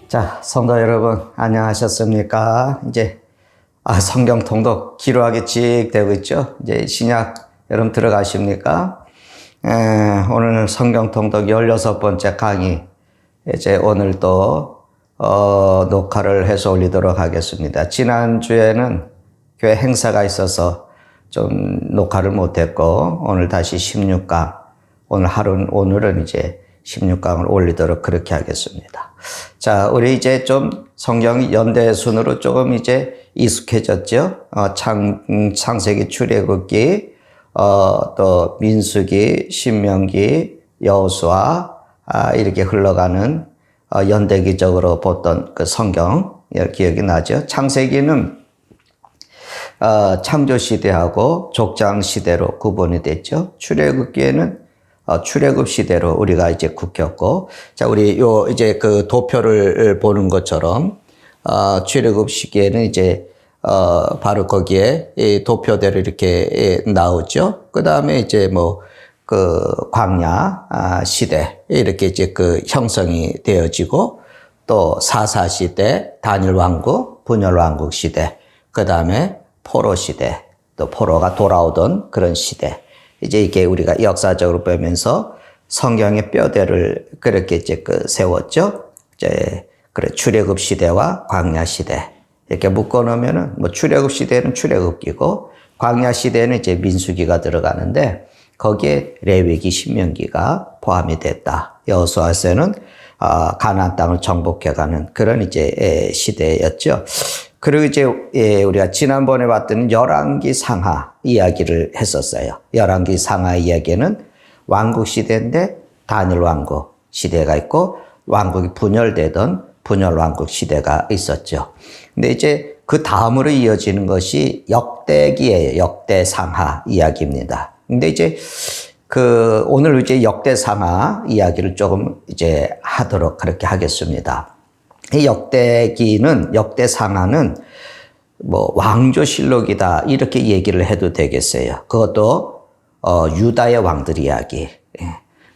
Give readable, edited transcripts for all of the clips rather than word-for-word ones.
자, 성도 여러분, 안녕하셨습니까? 이제, 성경 통독 기로하게 직 되고 있죠? 이제 신약 여러분 들어가십니까? 오늘 성경 통독 16번째 강의, 이제 오늘 또, 녹화를 해서 올리도록 하겠습니다. 지난주에는 교회 행사가 있어서 좀 녹화를 못했고, 오늘 다시 16강, 오늘은 이제 16강을 올리도록 그렇게 하겠습니다. 자, 우리 이제 좀 성경 연대 순으로 조금 이제 익숙해졌죠? 창세기, 출애굽기, 또 민수기, 신명기, 여호수아, 이렇게 흘러가는, 연대기적으로 보던 그 성경, 기억이 나죠? 창세기는, 창조시대하고 족장시대로 구분이 됐죠? 출애굽기에는 출애굽 시대로 우리가 이제 굳혔고, 자, 우리 이제 그 도표를 보는 것처럼, 출애굽 시기에는 이제, 바로 거기에 이 도표대로 이렇게 나오죠. 그 다음에 이제 광야, 시대, 이렇게 이제 그 형성이 되어지고, 또 사사 시대, 단일 왕국, 분열 왕국 시대, 그 다음에 포로 시대, 또 포로가 돌아오던 그런 시대. 이제 이게 우리가 역사적으로 보면서 성경의 뼈대를 그렇게 이제 세웠죠. 이제 그래 출애굽 시대와 광야 시대 이렇게 묶어 놓으면은 출애굽 시대는 출애굽기고 광야 시대는 이제 민수기가 들어가는데 거기에 레위기, 신명기가 포함이 됐다. 여호수아서는 가나안 땅을 정복해가는 그런 이제 시대였죠. 그리고 이제 우리가 지난번에 봤던 열왕기 상하 이야기를 했었어요. 열왕기 상하 이야기는 왕국 시대인데 단일 왕국 시대가 있고 왕국이 분열되던 분열 왕국 시대가 있었죠. 근데 이제 그 다음으로 이어지는 것이 역대기예요. 역대 상하 이야기입니다. 근데 이제 오늘 이제 역대 상하 이야기를 조금 이제 하도록 그렇게 하겠습니다. 이 역대 상하는 왕조실록이다 이렇게 얘기를 해도 되겠어요. 그것도 유다의 왕들 이야기.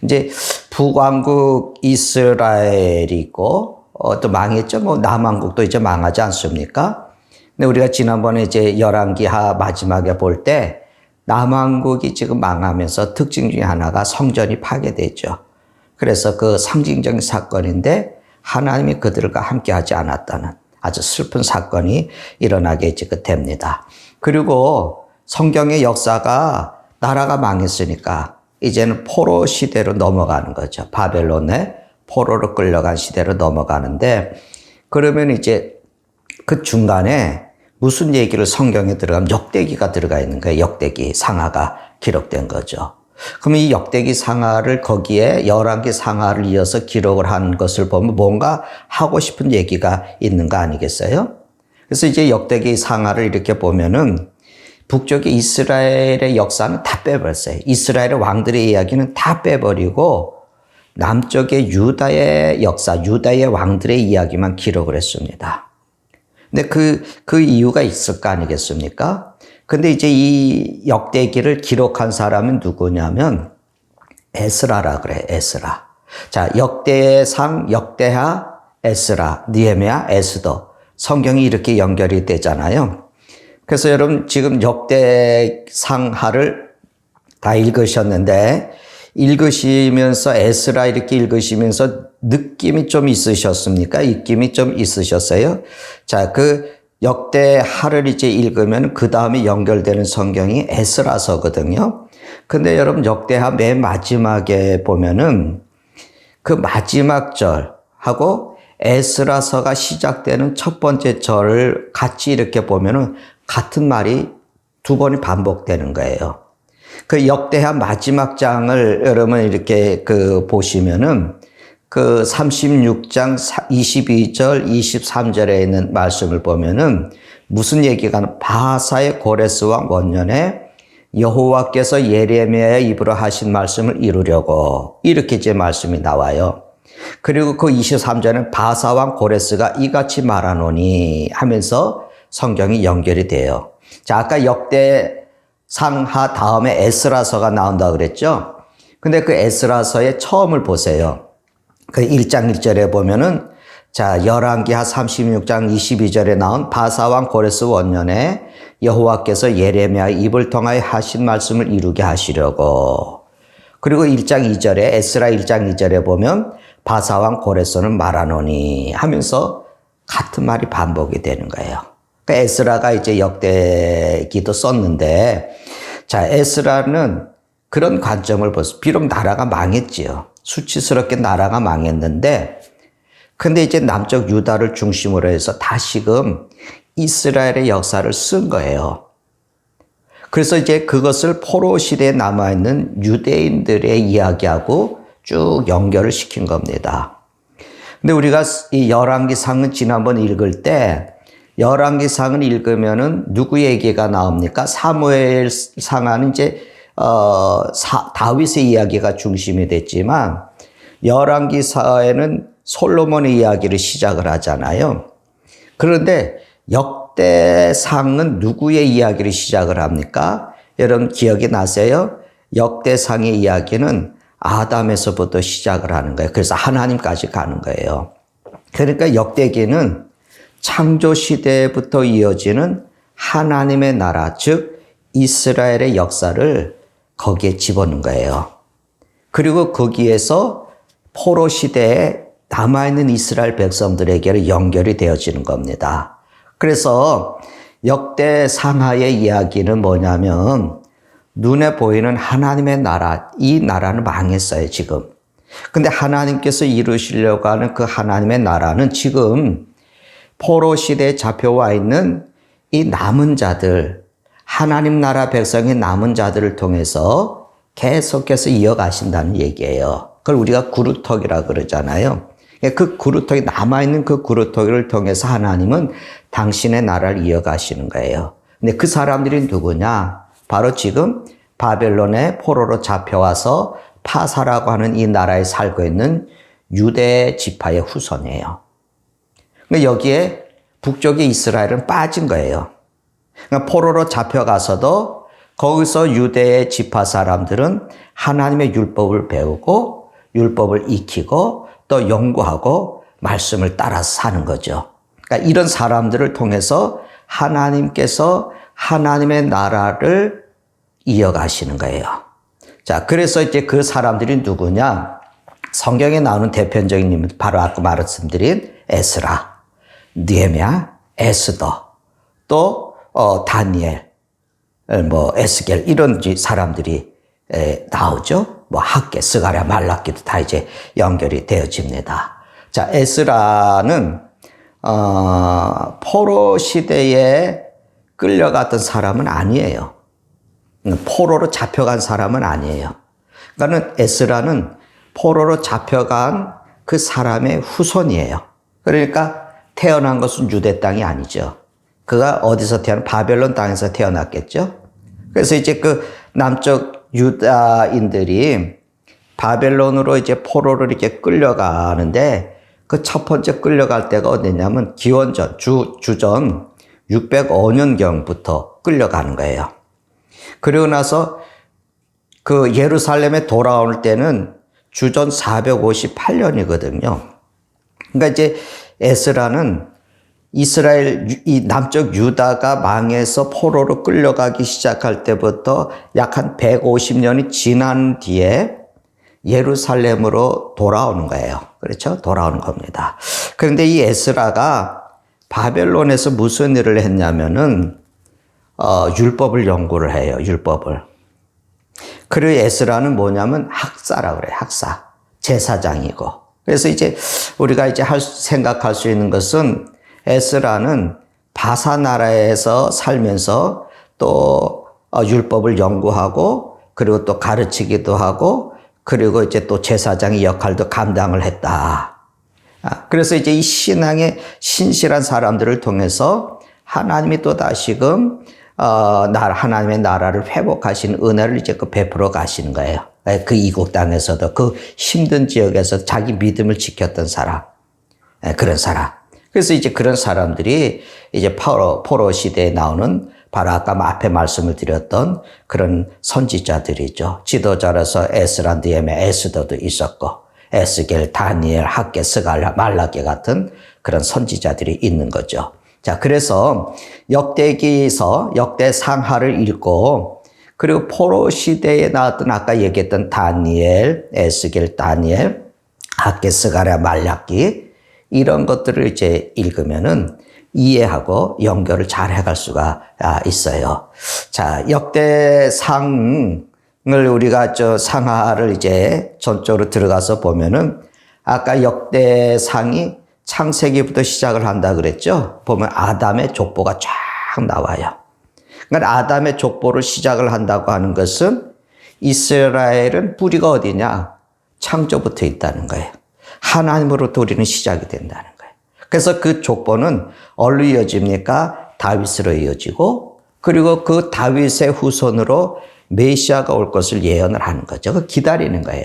이제 북왕국 이스라엘이 있고 또 망했죠. 남왕국도 이제 망하지 않습니까? 근데 우리가 지난번에 이제 열왕기하 마지막에 볼 때 남왕국이 지금 망하면서 특징 중에 하나가 성전이 파괴되죠. 그래서 그 상징적인 사건인데 하나님이 그들과 함께 하지 않았다는 아주 슬픈 사건이 일어나게 됩니다. 그리고 성경의 역사가 나라가 망했으니까 이제는 포로 시대로 넘어가는 거죠. 바벨론에 포로로 끌려간 시대로 넘어가는데 그러면 이제 그 중간에 무슨 얘기를 성경에 들어가면 역대기가 들어가 있는 거예요. 역대기 상하가 기록된 거죠. 그럼 이 역대기 상하를 거기에 열왕기 상하를 이어서 기록을 한 것을 보면 뭔가 하고 싶은 얘기가 있는 거 아니겠어요? 그래서 이제 역대기 상하를 이렇게 보면은 북쪽의 이스라엘의 역사는 다 빼버렸어요. 이스라엘의 왕들의 이야기는 다 빼버리고 남쪽의 유다의 역사, 유다의 왕들의 이야기만 기록을 했습니다. 근데 그 이유가 있을 거 아니겠습니까? 근데 이제 이 역대기를 기록한 사람은 누구냐면 에스라라 그래, 에스라. 자, 역대상, 역대하, 에스라, 느헤미야, 에스더. 성경이 이렇게 연결이 되잖아요. 그래서 여러분 지금 역대상하를 다 읽으셨는데 읽으시면서 에스라 이렇게 읽으시면서 느낌이 좀 있으셨습니까? 입김이 좀 있으셨어요? 자, 역대하를 이제 읽으면 그 다음에 연결되는 성경이 에스라서거든요. 근데 여러분 역대하 맨 마지막에 보면은 그 마지막 절하고 에스라서가 시작되는 첫 번째 절을 같이 이렇게 보면은 같은 말이 두 번이 반복되는 거예요. 그 역대하 마지막 장을 여러분 이렇게 보시면은 36장 22절, 23절에 있는 말씀을 보면은 무슨 얘기가 바하사의 고레스 왕 원년에 여호와께서 예레미야의 입으로 하신 말씀을 이루려고 이렇게 이제 말씀이 나와요. 그리고 그 23절은 바하사 왕 고레스가 이같이 말하노니 하면서 성경이 연결이 돼요. 자, 아까 역대 상하 다음에 에스라서가 나온다 그랬죠? 근데 그 에스라서의 처음을 보세요. 그 1장 1절에 보면은 자, 열왕기하 36장 22절에 나온 바사왕 고레스 원년에 여호와께서 예레미야의 입을 통하여 하신 말씀을 이루게 하시려고. 그리고 1장 2절에 에스라 1장 2절에 보면 바사왕 고레스는 말하노니 하면서 같은 말이 반복이 되는 거예요. 그러니까 에스라가 이제 역대기도 썼는데, 자, 에스라는 그런 관점을 보세요. 비록 나라가 망했지요. 수치스럽게 나라가 망했는데, 근데 이제 남쪽 유다를 중심으로 해서 다시금 이스라엘의 역사를 쓴 거예요. 그래서 이제 그것을 포로 시대에 남아있는 유대인들의 이야기하고 쭉 연결을 시킨 겁니다. 근데 우리가 이 열왕기상은 지난번 읽을 때 열왕기상을 읽으면은 누구 얘기가 나옵니까? 사무엘상은 이제 다윗의 이야기가 중심이 됐지만 열왕기사에는 솔로몬의 이야기를 시작을 하잖아요. 그런데 역대상은 누구의 이야기를 시작을 합니까? 여러분 기억이 나세요? 역대상의 이야기는 아담에서부터 시작을 하는 거예요. 그래서 하나님까지 가는 거예요. 그러니까 역대기는 창조 시대부터 이어지는 하나님의 나라, 즉 이스라엘의 역사를 거기에 집어넣은 거예요. 그리고 거기에서 포로 시대에 남아있는 이스라엘 백성들에게 연결이 되어지는 겁니다. 그래서 역대 상하의 이야기는 뭐냐면 눈에 보이는 하나님의 나라, 이 나라는 망했어요, 지금. 근데 하나님께서 이루시려고 하는 그 하나님의 나라는 지금 포로 시대에 잡혀와 있는 이 남은 자들, 하나님 나라 백성의 남은 자들을 통해서 계속해서 이어가신다는 얘기예요. 그걸 우리가 구루터기라 그러잖아요. 그 구루터기, 남아있는 그 구루터기를 통해서 하나님은 당신의 나라를 이어가시는 거예요. 근데 그 사람들이 누구냐? 바로 지금 바벨론의 포로로 잡혀와서 파사라고 하는 이 나라에 살고 있는 유대 지파의 후손이에요. 근데 여기에 북쪽의 이스라엘은 빠진 거예요. 그러니까 포로로 잡혀가서도 거기서 유대의 지파 사람들은 하나님의 율법을 배우고 율법을 익히고 또 연구하고 말씀을 따라서 사는 거죠. 그러니까 이런 사람들을 통해서 하나님께서 하나님의 나라를 이어가시는 거예요. 자, 그래서 이제 그 사람들이 누구냐? 성경에 나오는 대표적인 인물, 바로 아까 말씀드린 에스라, 느헤미야, 에스더, 또 다니엘, 에스겔 이런 사람들이 나오죠. 학개, 스가랴, 말라기도 다 이제 연결이 되어집니다. 자, 에스라는 포로 시대에 끌려갔던 사람은 아니에요. 포로로 잡혀간 사람은 아니에요. 그러니까 에스라는 포로로 잡혀간 그 사람의 후손이에요. 그러니까 태어난 것은 유대 땅이 아니죠. 그가 어디서 바벨론 땅에서 태어났겠죠. 그래서 이제 그 남쪽 유다인들이 바벨론으로 이제 포로를 이렇게 끌려가는데 그 첫 번째 끌려갈 때가 어디냐면 기원전, 주전 605년경부터 끌려가는 거예요. 그리고 나서 그 예루살렘에 돌아올 때는 주전 458년이거든요. 그러니까 이제 에스라는 이스라엘, 이 남쪽 유다가 망해서 포로로 끌려가기 시작할 때부터 약 한 150년이 지난 뒤에 예루살렘으로 돌아오는 거예요. 그렇죠? 돌아오는 겁니다. 그런데 이 에스라가 바벨론에서 무슨 일을 했냐면은, 율법을 연구를 해요. 율법을. 그리고 에스라는 뭐냐면 학사라고 그래요. 학사. 제사장이고. 그래서 이제 우리가 이제 생각할 수 있는 것은 에스라는 바사 나라에서 살면서 또 율법을 연구하고 그리고 또 가르치기도 하고 그리고 이제 또 제사장의 역할도 감당을 했다. 그래서 이제 이 신앙의 신실한 사람들을 통해서 하나님이 또 다시금 하나님의 나라를 회복하시는 은혜를 이제 베풀어 가시는 거예요. 그 이국 땅에서도 그 힘든 지역에서 자기 믿음을 지켰던 사람, 그런 사람. 그래서 이제 그런 사람들이 이제 포로 시대에 나오는 바로 아까 앞에 말씀을 드렸던 그런 선지자들이죠. 지도자로서 에스라, 느헤미야, 에스더도 있었고 에스겔, 다니엘, 학개, 스가랴, 말라기 같은 그런 선지자들이 있는 거죠. 자, 그래서 역대기에서 역대상하를 읽고 그리고 포로 시대에 나왔던 아까 얘기했던 다니엘, 에스겔, 다니엘, 학개, 스가랴, 말라기 이런 것들을 이제 읽으면은 이해하고 연결을 잘 해갈 수가 있어요. 자, 역대상을 우리가 상하를 이제 전적으로 들어가서 보면은 아까 역대상이 창세기부터 시작을 한다 그랬죠? 보면 아담의 족보가 쫙 나와요. 그러니까 아담의 족보를 시작을 한다고 하는 것은 이스라엘은 뿌리가 어디냐? 창조부터 있다는 거예요. 하나님으로부터 우리는 시작이 된다는 거예요. 그래서 그 족보는 어디로 이어집니까? 다윗으로 이어지고 그리고 그 다윗의 후손으로 메시아가 올 것을 예언을 하는 거죠. 그 기다리는 거예요.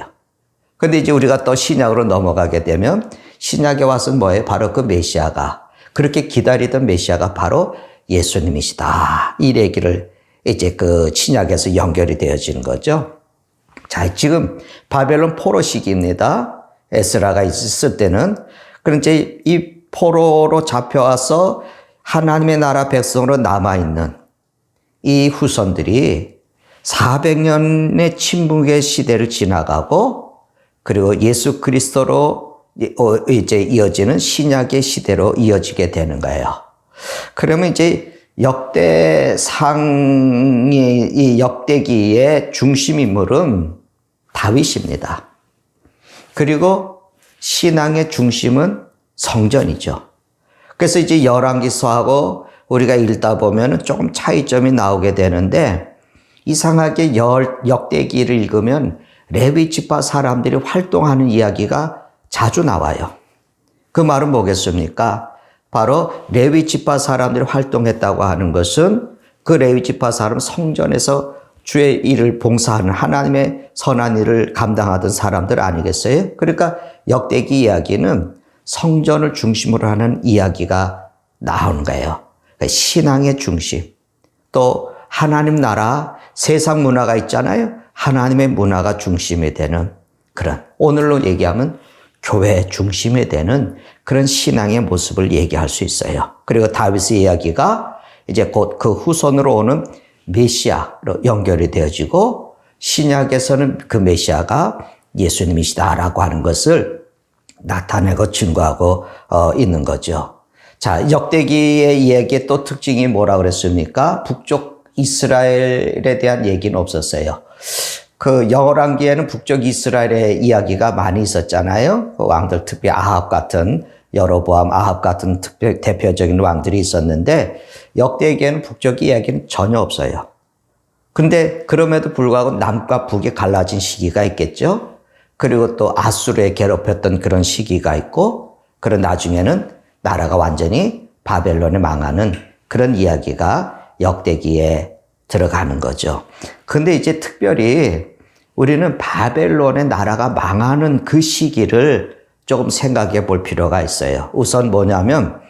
근데 이제 우리가 또 신약으로 넘어가게 되면 신약에 와서는 뭐예요? 바로 그 메시아가 그렇게 기다리던 메시아가 바로 예수님이시다. 이 얘기를 이제 그 신약에서 연결이 되어지는 거죠. 자, 지금 바벨론 포로 시기입니다. 에스라가 있을 때는. 그럼 이제 이 포로로 잡혀와서 하나님의 나라 백성으로 남아있는 이 후손들이 400년의 침묵의 시대를 지나가고 그리고 예수 그리스도로 이제 이어지는 신약의 시대로 이어지게 되는 거예요. 그러면 이제 역대상의 이 역대기의 중심 인물은 다윗입니다. 그리고 신앙의 중심은 성전이죠. 그래서 이제 열왕기서하고 우리가 읽다 보면 조금 차이점이 나오게 되는데 이상하게 역대기를 읽으면 레위 지파 사람들이 활동하는 이야기가 자주 나와요. 그 말은 뭐겠습니까? 바로 레위 지파 사람들이 활동했다고 하는 것은 그 레위 지파 사람은 성전에서 주의 일을 봉사하는 하나님의 선한 일을 감당하던 사람들 아니겠어요? 그러니까 역대기 이야기는 성전을 중심으로 하는 이야기가 나오는 거예요. 그러니까 신앙의 중심, 또 하나님 나라, 세상 문화가 있잖아요. 하나님의 문화가 중심이 되는 그런, 오늘로 얘기하면 교회 중심이 되는 그런 신앙의 모습을 얘기할 수 있어요. 그리고 다윗의 이야기가 이제 곧 그 후손으로 오는 메시아로 연결이 되어지고 신약에서는 그 메시아가 예수님이시다라고 하는 것을 나타내고 증거하고 있는 거죠. 자, 역대기의 이야기의 또 특징이 뭐라 그랬습니까? 북쪽 이스라엘에 대한 얘기는 없었어요. 그 열왕기에는 북쪽 이스라엘의 이야기가 많이 있었잖아요. 그 왕들, 특히 아합 같은, 여로보암, 아합 같은 대표적인 왕들이 있었는데 역대기에는 북쪽 이야기는 전혀 없어요. 근데 그럼에도 불구하고 남과 북이 갈라진 시기가 있겠죠. 그리고 또 아수르에 괴롭혔던 그런 시기가 있고, 그런 나중에는 나라가 완전히 바벨론에 망하는 그런 이야기가 역대기에 들어가는 거죠. 근데 이제 특별히 우리는 바벨론의 나라가 망하는 그 시기를 조금 생각해 볼 필요가 있어요. 우선 뭐냐면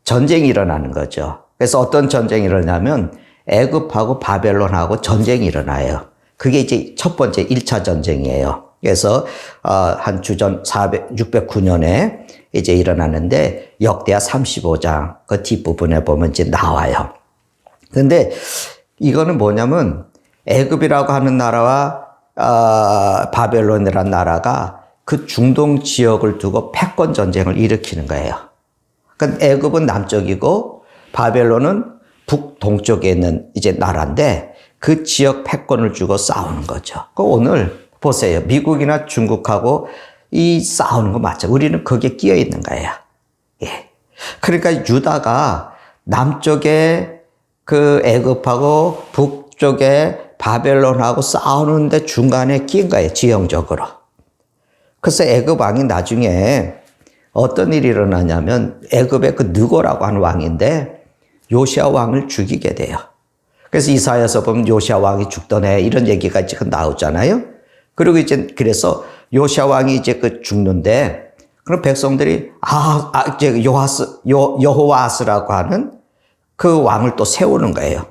전쟁이 일어나는 거죠. 그래서 어떤 전쟁이 일어나면 애굽하고 바벨론하고 전쟁이 일어나요. 그게 이제 첫 번째 1차 전쟁이에요. 그래서 한 주전 609년에 이제 일어나는데 역대하 35장 그 뒷부분에 보면 이제 나와요. 근데 이거는 뭐냐면 애굽이라고 하는 나라와 바벨론이라는 나라가 그 중동 지역을 두고 패권 전쟁을 일으키는 거예요. 그러니까 애굽은 남쪽이고 바벨론은 북동쪽에 있는 이제 나라인데 그 지역 패권을 주고 싸우는 거죠. 오늘 보세요. 미국이나 중국하고 이 싸우는 거 맞죠? 우리는 거기에 끼어 있는 거예요. 예. 그러니까 유다가 남쪽에 그 애굽하고 북쪽에 바벨론하고 싸우는데 중간에 끼인 거예요. 지형적으로. 그래서 애굽 왕이 나중에 어떤 일이 일어나냐면 애굽의 그 느고라고 하는 왕인데 요시아 왕을 죽이게 돼요. 그래서 이사야서 보면 요시아 왕이 죽던 해 이런 얘기가 지금 나오잖아요. 그리고 이제 그래서 요시아 왕이 이제 그 죽는데 그럼 백성들이 이제 여호와스라고 하는 그 왕을 또 세우는 거예요.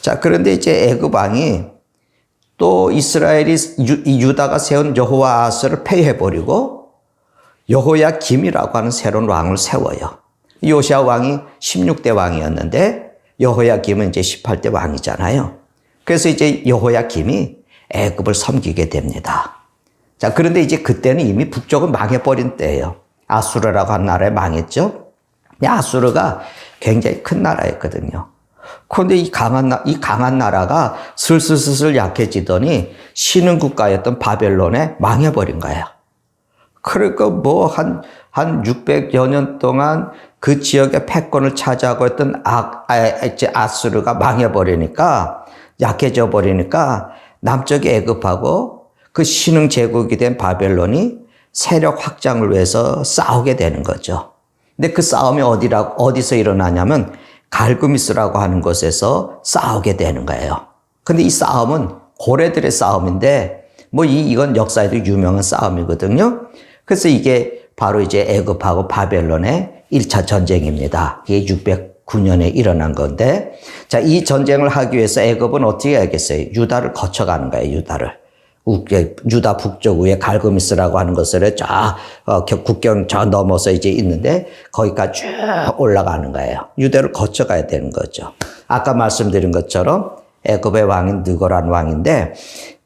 자, 그런데 이제 애굽 왕이 또 이스라엘이 유다가 세운 여호와스를 폐해버리고 여호야김이라고 하는 새로운 왕을 세워요. 요시야 왕이 16대 왕이었는데 여호야김은 이제 18대 왕이잖아요. 그래서 이제 여호야김이 애굽을 섬기게 됩니다. 자, 그런데 이제 그때는 이미 북쪽은 망해버린 때예요. 아수르라고 한 나라에 망했죠. 아수르가 굉장히 큰 나라였거든요. 그런데 이 강한 나라가 슬슬 약해지더니 신흥 국가였던 바벨론에 망해버린 거예요. 그러니까 뭐 한 600여 년 동안 그 지역의 패권을 차지하고 있던 아수르가 망해버리니까, 약해져 버리니까 남쪽의 애굽하고 그 신흥 제국이 된 바벨론이 세력 확장을 위해서 싸우게 되는 거죠. 근데 그 싸움이 어디서 일어나냐면 갈그미스라고 하는 곳에서 싸우게 되는 거예요. 근데 이 싸움은 고래들의 싸움인데, 뭐 이건 역사에도 유명한 싸움이거든요. 그래서 이게 바로 이제 애굽하고 바벨론의 1차 전쟁입니다. 이게 609년에 일어난 건데, 자, 이 전쟁을 하기 위해서 애굽은 어떻게 해야겠어요? 유다를 거쳐가는 거예요, 유다를. 유다 북쪽 위에 갈그미스라고 하는 것을 국경 저 넘어서 이제 있는데 거기까지 쭉 올라가는 거예요. 유다를 거쳐가야 되는 거죠. 아까 말씀드린 것처럼 애굽의 왕인 느고란 왕인데,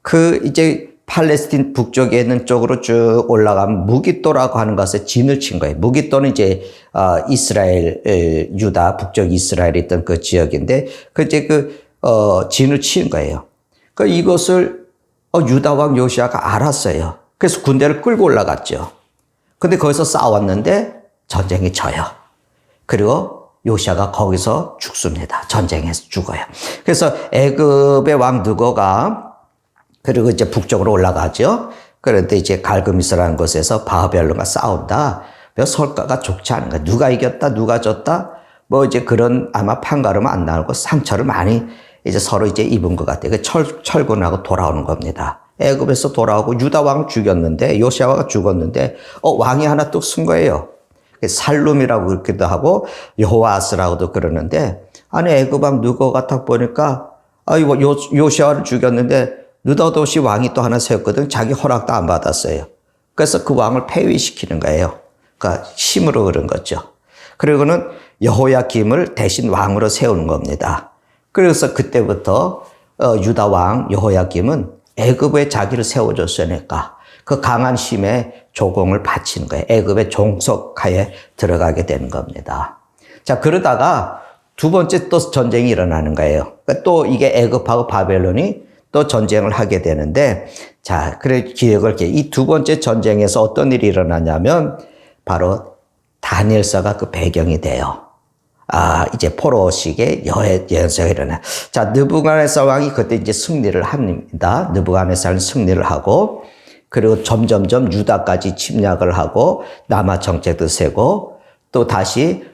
그 이제 팔레스틴 북쪽에 있는 쪽으로 쭉 올라가면 무기또라고 하는 것에 진을 친 거예요. 무기또는 이제 이스라엘, 유다 북쪽 이스라엘에 있던 그 지역인데, 그 이제 진을 친 거예요. 그 이것을 유다 왕 요시아가 알았어요. 그래서 군대를 끌고 올라갔죠. 근데 거기서 싸웠는데 전쟁이 져요. 그리고 요시아가 거기서 죽습니다. 전쟁에서 죽어요. 그래서 애굽의 왕 느고가 그리고 이제 북쪽으로 올라가죠. 그런데 이제 갈그미스라는 곳에서 바벨론과 싸운다. 성과가 좋지 않은 거야. 누가 이겼다, 누가 졌다. 뭐 이제 그런 아마 판가름은 안 나오고 상처를 많이 이제 서로 이제 입은 것 같아요. 철군하고 돌아오는 겁니다. 애굽에서 돌아오고 유다 왕을 죽였는데, 요시아가 죽었는데, 왕이 하나 또 쓴 거예요. 살룸이라고 그렇기도 하고, 여호아스라고도 그러는데, 아니, 애굽 왕 느고가 딱 보니까, 요시아를 죽였는데, 느닷없이 왕이 또 하나 세웠거든. 자기 허락도 안 받았어요. 그래서 그 왕을 폐위시키는 거예요. 그러니까 힘으로 그런 거죠. 그리고는 여호야김을 대신 왕으로 세우는 겁니다. 그래서 그때부터 유다 왕 여호야김은 애굽에 자기를 세워줬으니까 그 강한 힘에 조공을 바치는 거예요. 애굽의 종속하에 들어가게 되는 겁니다. 자, 그러다가 두 번째 또 전쟁이 일어나는 거예요. 그러니까 또 이게 애굽하고 바벨론이 또 전쟁을 하게 되는데, 자, 그래 기억을 이 두 번째 전쟁에서 어떤 일이 일어나냐면 바로 다니엘서가 그 배경이 돼요. 이제 포로식의 예언서가 일어나. 자, 느부갓네살 왕이 그때 이제 승리를 합니다. 느부갓네살은 승리를 하고, 그리고 점점점 유다까지 침략을 하고, 남아 정책도 세고, 또 다시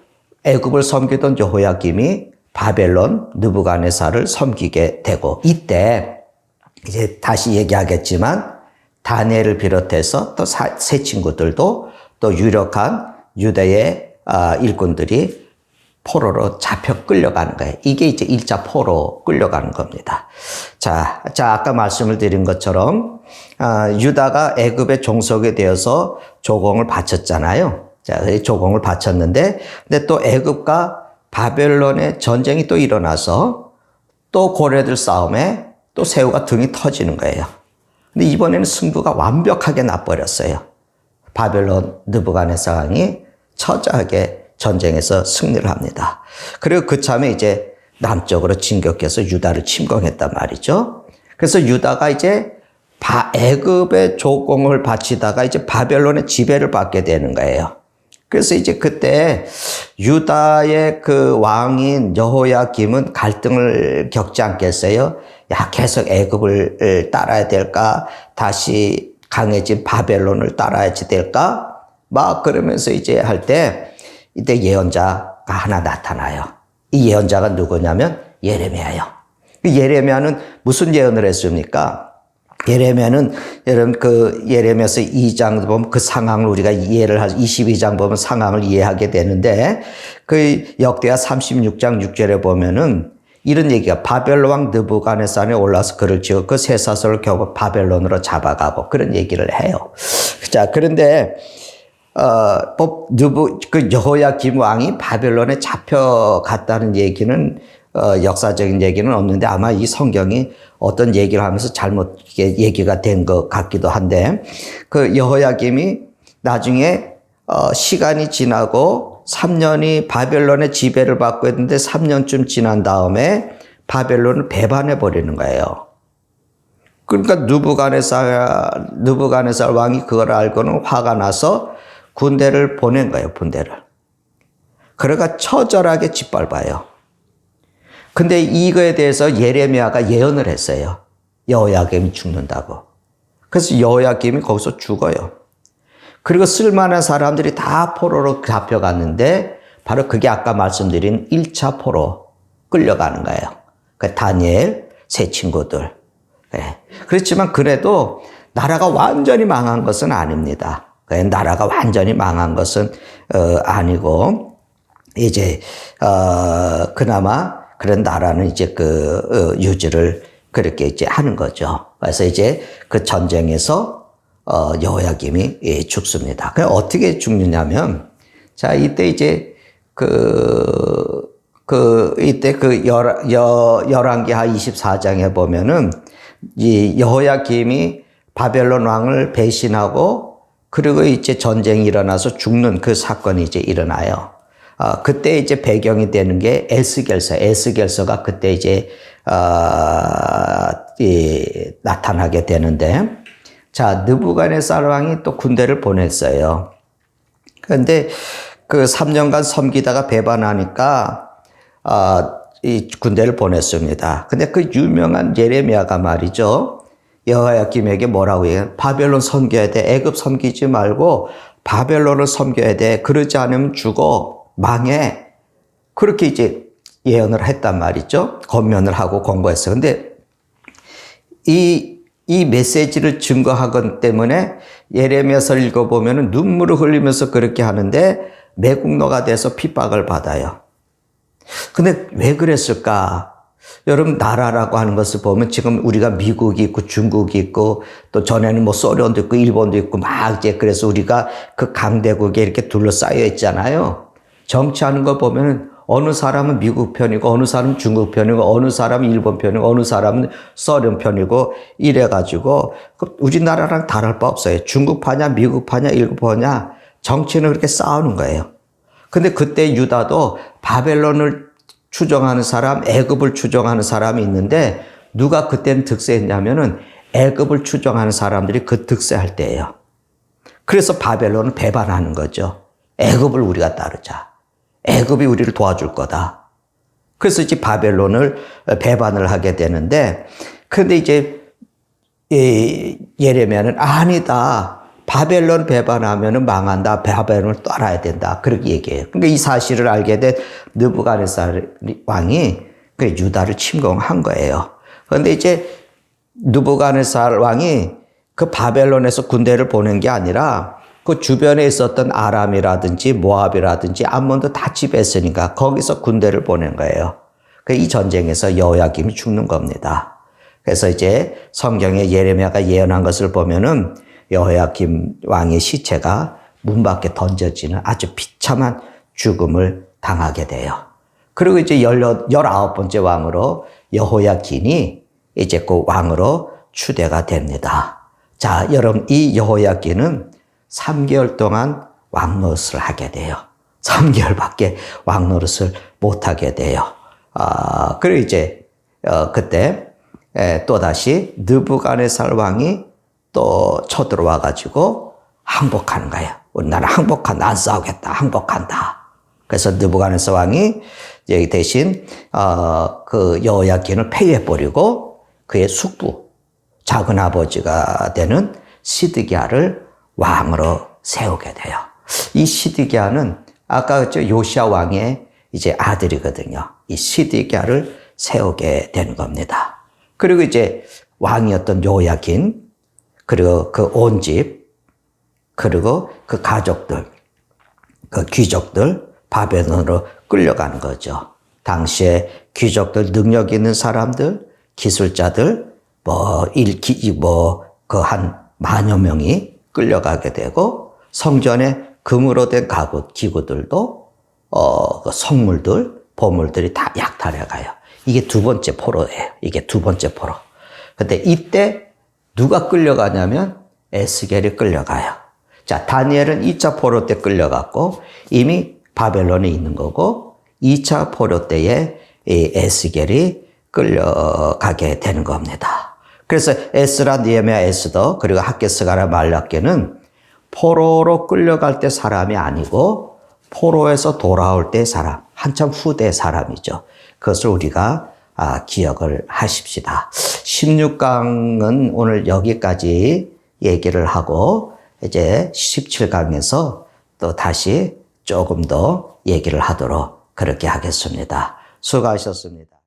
애굽을 섬기던 여호야김이 바벨론 느부갓네살을 섬기게 되고, 이때 이제 다시 얘기하겠지만 다니엘을 비롯해서 또 세 친구들도 또 유력한 유대의 일꾼들이 포로로 잡혀 끌려가는 거예요. 이게 이제 1차 포로 끌려가는 겁니다. 자, 아까 말씀을 드린 것처럼 유다가 애굽의 종속이 되어서 조공을 바쳤잖아요. 자, 조공을 바쳤는데, 근데 또 애굽과 바벨론의 전쟁이 또 일어나서 또 고래들 싸움에 또 새우가 등이 터지는 거예요. 근데 이번에는 승부가 완벽하게 나버렸어요. 바벨론 느부갓네살 왕이 처절하게 전쟁에서 승리를 합니다. 그리고 그참에 이제 남쪽으로 진격해서 유다를 침공했단 말이죠. 그래서 유다가 이제 애굽의 조공을 바치다가 이제 바벨론의 지배를 받게 되는 거예요. 그래서 이제 그때 유다의 그 왕인 여호야김은 갈등을 겪지 않겠어요? 야, 계속 애굽을 따라야 될까? 다시 강해진 바벨론을 따라야지 될까? 막 그러면서 이제 할 때, 이때 예언자가 하나 나타나요. 이 예언자가 누구냐면 예레미야예요. 예레미야는 무슨 예언을 했습니까? 예레미야는 예레미야서 2장 보면 그 상황을 우리가 이해를 하죠. 22장 보면 상황을 이해하게 되는데, 그 역대하 36장 6절에 보면은 이런 얘기가 바벨론 왕 느부갓네살에 올라서 그를 지어 그 쇠사슬을 겨우 바벨론으로 잡아가고 그런 얘기를 해요. 자, 그런데 그 여호야김 왕이 바벨론에 잡혀갔다는 얘기는 역사적인 얘기는 없는데 아마 이 성경이 어떤 얘기를 하면서 잘못 얘기가 된 것 같기도 한데 그 여호야김이 나중에 시간이 지나고 3년이 바벨론의 지배를 받고 있는데 3년쯤 지난 다음에 바벨론을 배반해 버리는 거예요. 그러니까 느부갓네살 왕이 그걸 알고는 화가 나서 군대를 보낸 거예요, 군대를. 그러니까 처절하게 짓밟아요. 근데 이거에 대해서 예레미야가 예언을 했어요. 여호야김이 죽는다고. 그래서 여호야김이 거기서 죽어요. 그리고 쓸만한 사람들이 다 포로로 잡혀갔는데 바로 그게 아까 말씀드린 1차 포로 끌려가는 거예요. 그 다니엘, 세 친구들. 네. 그렇지만 그래도 나라가 완전히 망한 것은 아닙니다. 나라가 완전히 망한 것은 아니고 이제 그나마 그런 나라는 이제 유지를 그렇게 이제 하는 거죠. 그래서 이제 그 전쟁에서 여호야김이 죽습니다. 그 어떻게 죽느냐면 자 이때 이제 이때 열왕기하 24장에 보면은 이 여호야김이 바벨론 왕을 배신하고 그리고 이제 전쟁이 일어나서 죽는 그 사건이 이제 일어나요. 그때 이제 배경이 되는 게 에스겔서가 그때 이제 나타나게 되는데 자 느부갓네살 왕이 또 군대를 보냈어요. 그런데 그 3년간 섬기다가 배반하니까 이 군대를 보냈습니다. 근데 그 유명한 예레미야가 말이죠. 여호야김에게 뭐라고 해요? 바벨론 섬겨야 돼. 애굽 섬기지 말고 바벨론을 섬겨야 돼. 그러지 않으면 죽어. 망해. 그렇게 이제 예언을 했단 말이죠. 권면을 하고 권고했어요. 근데 이 메시지를 증거하건 때문에 예레미야서를 읽어보면 눈물을 흘리면서 그렇게 하는데 매국노가 돼서 핍박을 받아요. 근데 왜 그랬을까? 여러분 나라라고 하는 것을 보면 지금 우리가 미국이 있고 중국이 있고 또 전에는 뭐 소련도 있고 일본도 있고 막 이제 그래서 우리가 그 강대국에 이렇게 둘러싸여 있잖아요. 정치하는 거 보면은 어느 사람은 미국 편이고 어느 사람은 중국 편이고 어느 사람은 일본 편이고 어느 사람은 소련 편이고 이래가지고 우리나라랑 다를 바 없어요. 중국 파냐 미국 파냐 일본 파냐 정치는 그렇게 싸우는 거예요. 근데 그때 유다도 바벨론을 추종하는 사람, 애굽을 추종하는 사람이 있는데 누가 그때는 득세했냐면은 애굽을 추종하는 사람들이 그 득세할 때예요. 그래서 바벨론을 배반하는 거죠. 애굽을 우리가 따르자. 애굽이 우리를 도와줄 거다. 그래서 이제 바벨론을 배반을 하게 되는데 그런데 이제 예레미야는 아니다. 바벨론 배반하면 망한다. 바벨론을 따라야 된다. 그렇게 얘기해요. 그러니까 이 사실을 알게 된 느부갓네살 왕이 그 유다를 침공한 거예요. 그런데 이제 느부갓네살 왕이 그 바벨론에서 군대를 보낸 게 아니라 그 주변에 있었던 아람이라든지 모압이라든지 암몬도 다 지배했으니까 거기서 군대를 보낸 거예요. 이 전쟁에서 여호야김이 죽는 겁니다. 그래서 이제 성경에 예레미야가 예언한 것을 보면은 여호야김 왕의 시체가 문 밖에 던져지는 아주 비참한 죽음을 당하게 돼요. 그리고 이제 19번째 왕으로 여호야긴이 이제 그 왕으로 추대가 됩니다. 자, 여러분, 이 여호야긴은 3개월 동안 왕 노릇을 하게 돼요. 3개월밖에 왕 노릇을 못 하게 돼요. 그리고 이제, 그때, 또다시 느부갓네살 왕이 또 쳐들어와가지고 항복하는 거예요. 나는 항복한다. 안 싸우겠다. 항복한다. 그래서 느부갓네살 왕이 여기 대신, 그 여호야긴을 폐위해버리고 그의 숙부, 작은 아버지가 되는 시드기야를 왕으로 세우게 돼요. 이 시드기야는 아까 요시야 왕의 이제 아들이거든요. 이 시드기야를 세우게 되는 겁니다. 그리고 이제 왕이었던 여호야긴, 그리고 그 온 집, 그리고 그 가족들, 그 귀족들 바벨론으로 끌려가는 거죠. 당시에 귀족들, 능력 있는 사람들, 기술자들, 그 한 10,000여 명이 끌려가게 되고 성전에 금으로 된 기구들도 그 성물들, 보물들이 다 약탈해 가요. 이게 두 번째 포로예요. 이게 두 번째 포로. 근데 이때 누가 끌려가냐면 에스겔이 끌려가요. 자, 다니엘은 2차 포로 때 끌려갔고 이미 바벨론에 있는 거고 2차 포로 때에 이 에스겔이 끌려가게 되는 겁니다. 그래서 에스라, 느헤미야, 에스더 그리고 학개스가라, 말라기는 포로로 끌려갈 때 사람이 아니고 포로에서 돌아올 때 사람, 한참 후대 사람이죠. 그것을 우리가 기억을 하십시다. 16강은 오늘 여기까지 얘기를 하고 이제 17강에서 또 다시 조금 더 얘기를 하도록 그렇게 하겠습니다. 수고하셨습니다.